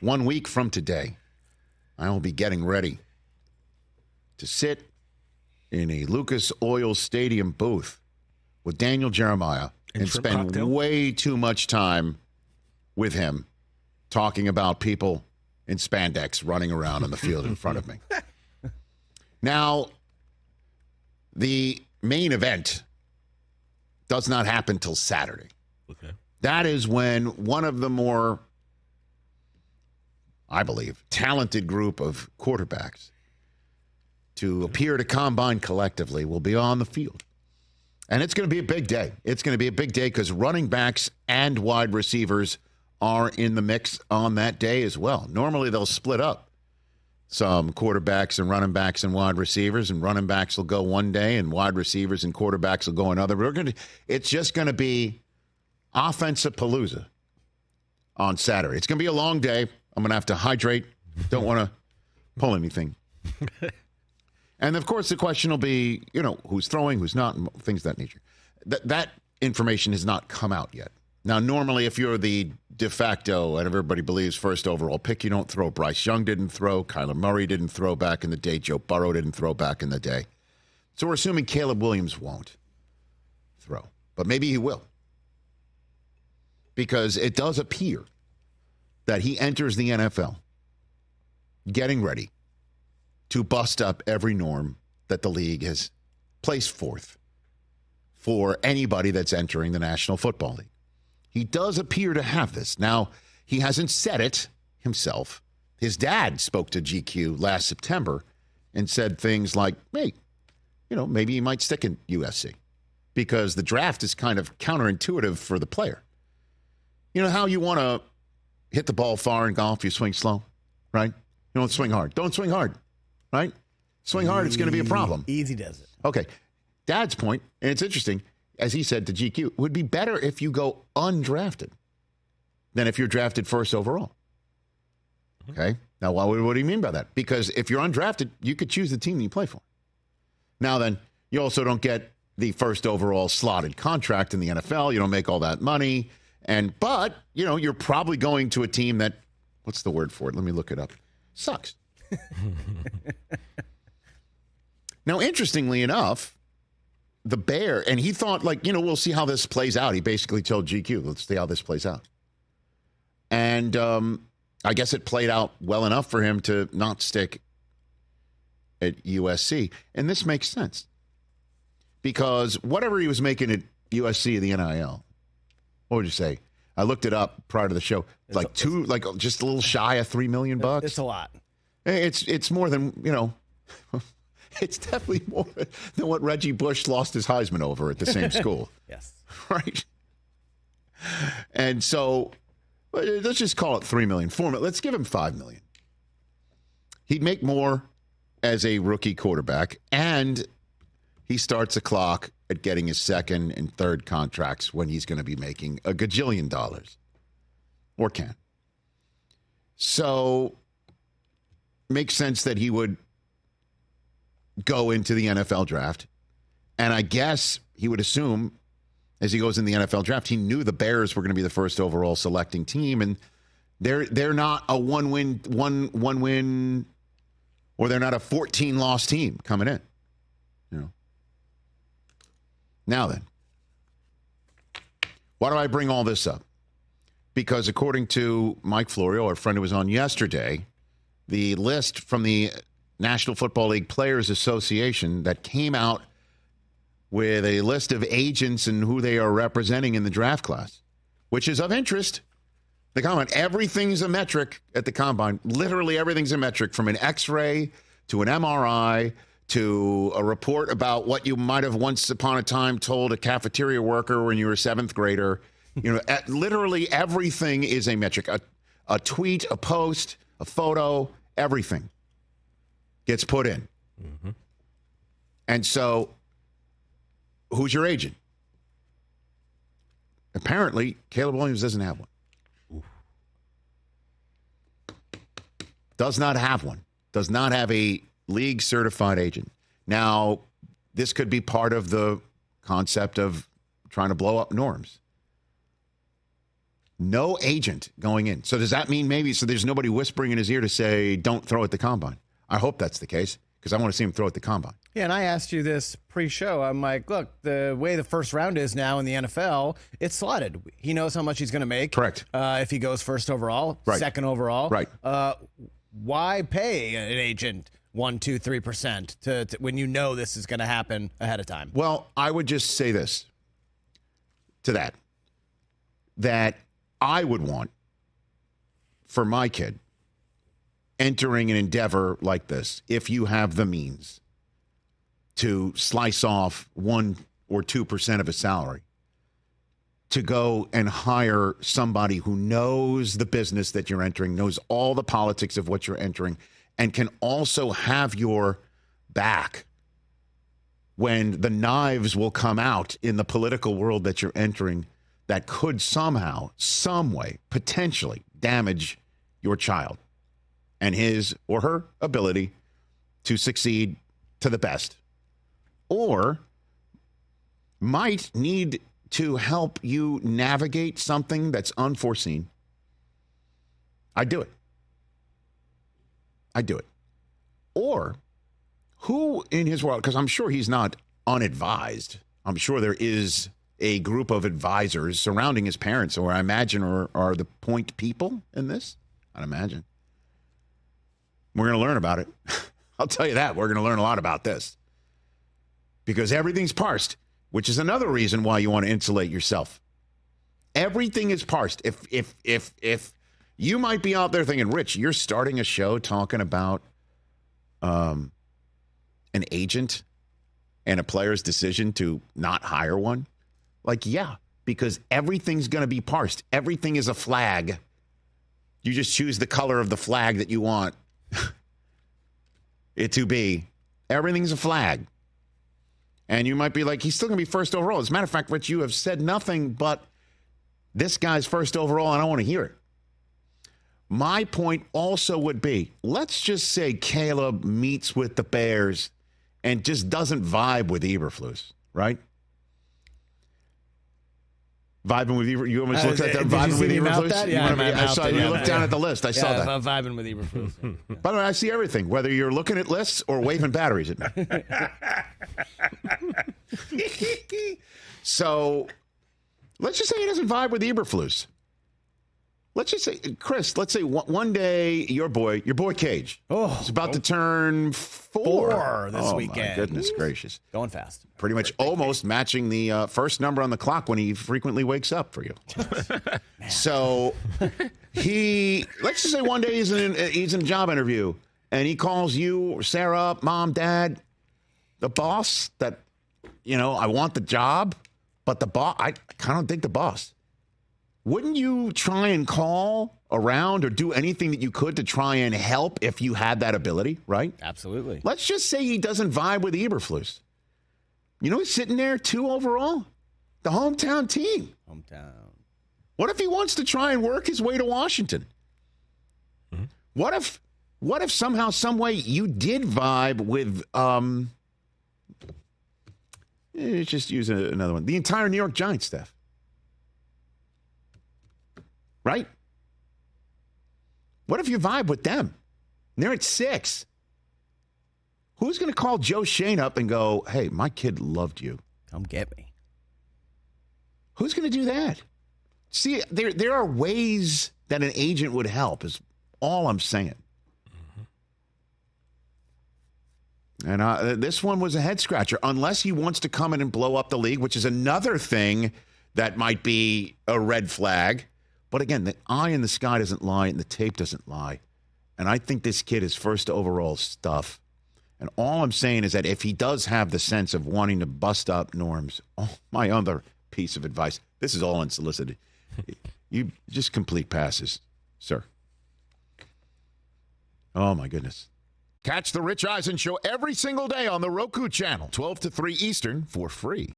1 week from today, I will be getting ready to sit in a Lucas Oil Stadium booth with Daniel Jeremiah and spend way too much time with him talking about people in spandex running around on the field in front of me. Now, the main event does not happen till Saturday. Okay. That is when one of the more, I believe, talented group of quarterbacks to appear to combine collectively will be on the field. And it's going to be a big day. It's going to be a big day because running backs and wide receivers are in the mix on that day as well. Normally they'll split up some quarterbacks and running backs and wide receivers, and running backs will go one day and wide receivers and quarterbacks will go another. It's just going to be offensive palooza on Saturday. It's going to be a long day. I'm going to have to hydrate. Don't want to pull anything. And, of course, the question will be, who's throwing, who's not, and things of that nature. That information has not come out yet. Now, normally, if you're the de facto, and everybody believes, first overall pick, you don't throw. Bryce Young didn't throw. Kyler Murray didn't throw back in the day. Joe Burrow didn't throw back in the day. So we're assuming Caleb Williams won't throw. But maybe he will. Because it does appear that he enters the NFL getting ready to bust up every norm that the league has placed forth for anybody that's entering the National Football League. He does appear to have this. Now, he hasn't said it himself. His dad spoke to GQ last September and said things like, hey, maybe he might stick in USC because the draft is kind of counterintuitive for the player. You know how you want to hit the ball far in golf, you swing slow, right? You don't swing hard. Don't swing hard, right? Swing hard, it's going to be a problem. Easy does it. Okay. Dad's point, and it's interesting, as he said to GQ, it would be better if you go undrafted than if you're drafted first overall. Okay? Now, what do you mean by that? Because if you're undrafted, you could choose the team that you play for. Now then, you also don't get the first overall slotted contract in the NFL. You don't make all that money. But you're probably going to a team that, what's the word for it? Let me look it up. Sucks. Now, interestingly enough, the Bear, and he thought, we'll see how this plays out. He basically told GQ, let's see how this plays out. And I guess it played out well enough for him to not stick at USC. And this makes sense. Because whatever he was making at USC, the NIL, what would you say? I looked it up prior to the show. Just a little shy of $3 million. It's a lot. It's more than, it's definitely more than what Reggie Bush lost his Heisman over at the same school. Yes. Right? And so let's just call it $3 million, $4 million. Let's give him $5 million. He'd make more as a rookie quarterback, and he starts a clock at getting his second and third contracts when he's going to be making a gajillion dollars. Or can. So makes sense that he would go into the NFL draft. And I guess he would assume as he goes in the NFL draft, he knew the Bears were going to be the first overall selecting team. And they're not a one win, or they're not a 14-loss team coming in. Now then, why do I bring all this up? Because according to Mike Florio, our friend who was on yesterday, the list from the National Football League Players Association that came out with a list of agents and who they are representing in the draft class, which is of interest. The combine, everything's a metric at the combine. Literally everything's a metric, from an X-ray to an MRI to a report about what you might have once upon a time told a cafeteria worker when you were a seventh grader. Literally everything is a metric. A tweet, a post, a photo, everything gets put in. Mm-hmm. And so, who's your agent? Apparently, Caleb Williams doesn't have one. Oof. Does not have one. Does not have a league-certified agent. Now, this could be part of the concept of trying to blow up norms. No agent going in. So does that mean so there's nobody whispering in his ear to say, don't throw at the combine? I hope that's the case because I want to see him throw at the combine. Yeah, and I asked you this pre-show. I'm like, look, the way the first round is now in the NFL, it's slotted. He knows how much he's going to make. Correct. If he goes first overall, second overall. Right. Why pay an agent 1%, 2%, 3% to when you know this is going to happen ahead of time? Well, I would just say this to that I would want for my kid entering an endeavor like this, if you have the means to slice off 1 or 2% of a salary, to go and hire somebody who knows the business that you're entering, knows all the politics of what you're entering, and can also have your back when the knives will come out in the political world that you're entering that could somehow, some way, potentially damage your child and his or her ability to succeed to the best, or might need to help you navigate something that's unforeseen. I'd do it. Or who in his world, because I'm sure he's not unadvised. I'm sure there is a group of advisors surrounding his parents, or I imagine are the point people in this. I'd imagine. We're going to learn about it. I'll tell you that. We're going to learn a lot about this. Because everything's parsed, which is another reason why you want to insulate yourself. Everything is parsed. If you might be out there thinking, Rich, you're starting a show talking about an agent and a player's decision to not hire one. Like, yeah, because everything's going to be parsed. Everything is a flag. You just choose the color of the flag that you want it to be. Everything's a flag. And you might be like, he's still going to be first overall. As a matter of fact, Rich, you have said nothing but this guy's first overall, and I don't want to hear it. My point also would be, let's just say Caleb meets with the Bears and just doesn't vibe with Eberflus, right? Vibing with Eberflus. You almost looked at that. Vibing with Eberflus. Yeah, I saw you looked down at the list. I saw that. I'm vibing with Eberflus. Yeah. By the way, I see everything, whether you're looking at lists or waving batteries at me. So let's just say he doesn't vibe with Eberflus. Let's just say, Chris, let's say one day your boy Cage is about to turn 4 this weekend. My goodness gracious. Going fast. Pretty much almost matching the first number on the clock when he frequently wakes up for you. So let's just say one day he's in a job interview and he calls you, Sarah up, mom, dad, the boss that, I want the job, but the boss, I kind of dig the boss. Wouldn't you try and call around or do anything that you could to try and help if you had that ability, right? Absolutely. Let's just say he doesn't vibe with Eberflus. He's sitting there 2 overall. The hometown team. What if he wants to try and work his way to Washington? Mm-hmm. What if somehow, some way you did vibe with, let's just use another one, the entire New York Giants staff. Right? What if you vibe with them? They're at 6. Who's going to call Joe Shane up and go, hey, my kid loved you. Come get me. Who's going to do that? See, there are ways that an agent would help, is all I'm saying. Mm-hmm. And this one was a head scratcher, unless he wants to come in and blow up the league, which is another thing that might be a red flag. But again, the eye in the sky doesn't lie and the tape doesn't lie. And I think this kid is first overall stuff. And all I'm saying is that if he does have the sense of wanting to bust up norms, my other piece of advice, this is all unsolicited. You just complete passes, sir. Oh, my goodness. Catch the Rich Eisen Show every single day on the Roku channel, 12 to 3 Eastern, for free.